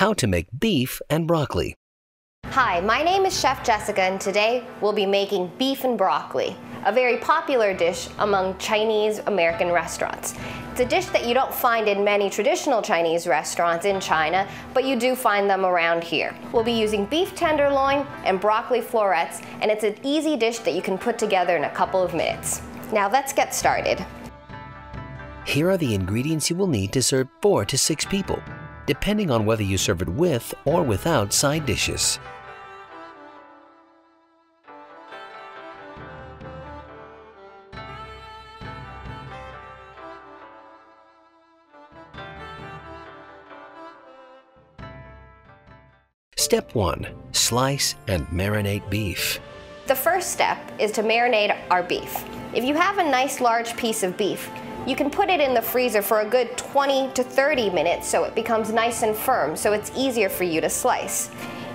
how to make beef and broccoli. Hi, my name is Chef Jessica, and today we'll be making beef and broccoli, a very popular dish among Chinese American restaurants. It's a dish that you don't find in many traditional Chinese restaurants in China, but you do find them around here. We'll be using beef tenderloin and broccoli florets, and it's an easy dish that you can put together in a couple of minutes. Now let's get started. Here are the ingredients you will need to serve 4 to 6 people, depending on whether you serve it with or without side dishes. Step 1. Slice and marinate beef. The first step is to marinate our beef. If you have a nice large piece of beef, you can put it in the freezer for a good 20 to 30 minutes so it becomes nice and firm, so it's easier for you to slice.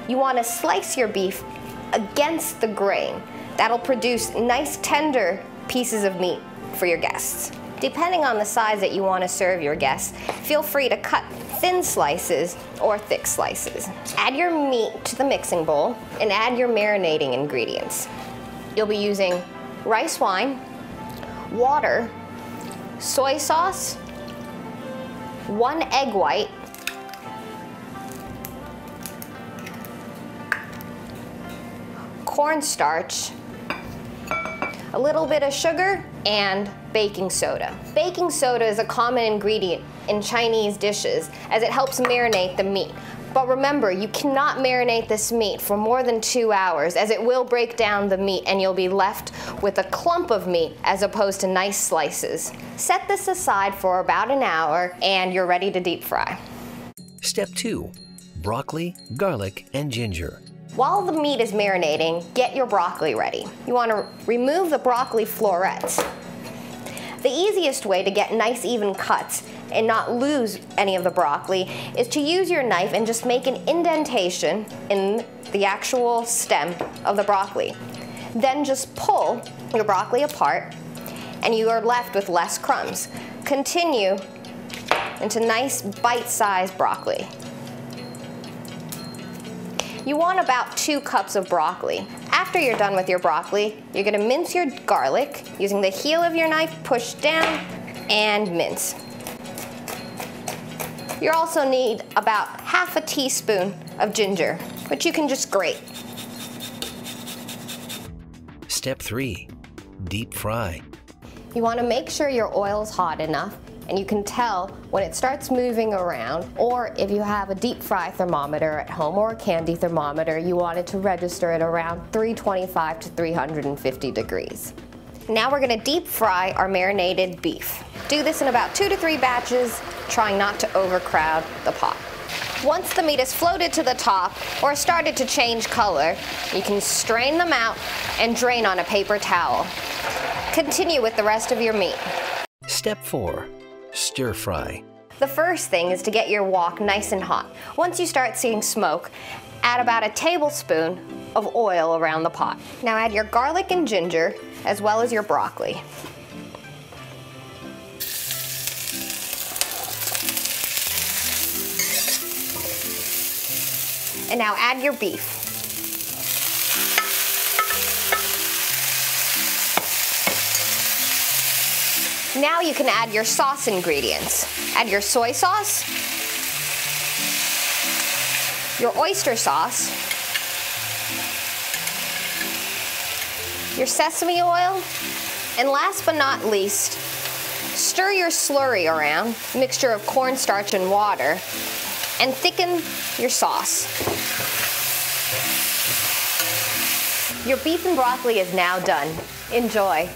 You want to slice your beef against the grain. That'll produce nice tender pieces of meat for your guests. Depending on the size that you want to serve your guests, feel free to cut thin slices or thick slices. Add your meat to the mixing bowl and add your marinating ingredients. You'll be using rice wine, water, soy sauce, 1 egg white, cornstarch, a little bit of sugar, and baking soda. Baking soda is a common ingredient in Chinese dishes as it helps marinate the meat. But remember, you cannot marinate this meat for more than 2 hours as it will break down the meat and you'll be left with a clump of meat as opposed to nice slices. Set this aside for about an hour and you're ready to deep fry. Step 2. Broccoli, garlic, and ginger. While the meat is marinating, get your broccoli ready. You want to remove the broccoli florets. The easiest way to get nice even cuts and not lose any of the broccoli is to use your knife and just make an indentation in the actual stem of the broccoli. Then just pull your broccoli apart and you are left with less crumbs. Continue into nice bite-sized broccoli. You want about 2 cups of broccoli. After you're done with your broccoli, you're going to mince your garlic using the heel of your knife, push down, and mince. You also need about half a teaspoon of ginger, which you can just grate. Step 3. Deep fry. You want to make sure your oil is hot enough, and you can tell when it starts moving around, or if you have a deep fry thermometer at home or a candy thermometer, you want it to register at around 325 to 350 degrees. Now we're going to deep fry our marinated beef. Do this in about 2 to 3 batches, trying not to overcrowd the pot. Once the meat has floated to the top or started to change color, you can strain them out and drain on a paper towel. Continue with the rest of your meat. Step 4. Stir fry. The first thing is to get your wok nice and hot. Once you start seeing smoke, add about a tablespoon of oil around the pot. Now add your garlic and ginger as well as your broccoli. And now add your beef. Now you can add your sauce ingredients. Add your soy sauce, your oyster sauce, your sesame oil, and last but not least, stir your slurry around, mixture of cornstarch and water, and thicken your sauce. Your beef and broccoli is now done. Enjoy.